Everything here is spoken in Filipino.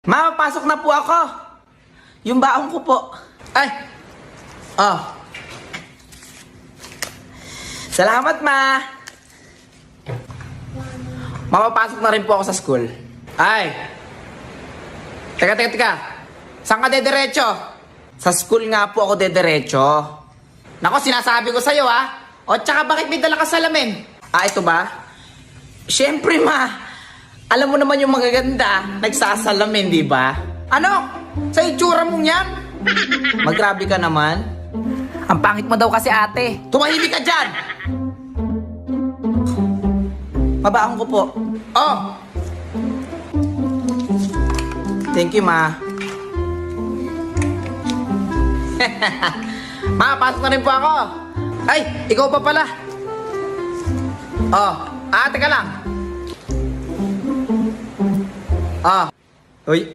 Ma, pasok na po ako. Yung baong ko po. Ay! Oh. Salamat, ma. Mapapasok na rin po ako sa school. Ay! Teka. Saan ka dederecho? Sa school nga po ako dederecho. Nako, sinasabi ko sa'yo, ha? O, tsaka bakit may dala ka salamin? Ah, ito ba? Siyempre, ma. Alam mo naman yung magaganda, nagsasalamin, di ba? Ano? Sa itsura mong yan? Magrabe ka naman. Ang pangit mo daw kasi, ate. Tumahimik ka dyan! Mabaong ko po. Oh! Thank you, ma. Ma, pasok na rin po ako. Ay, ikaw pa pala. Oh, teka lang. Ah. Uy.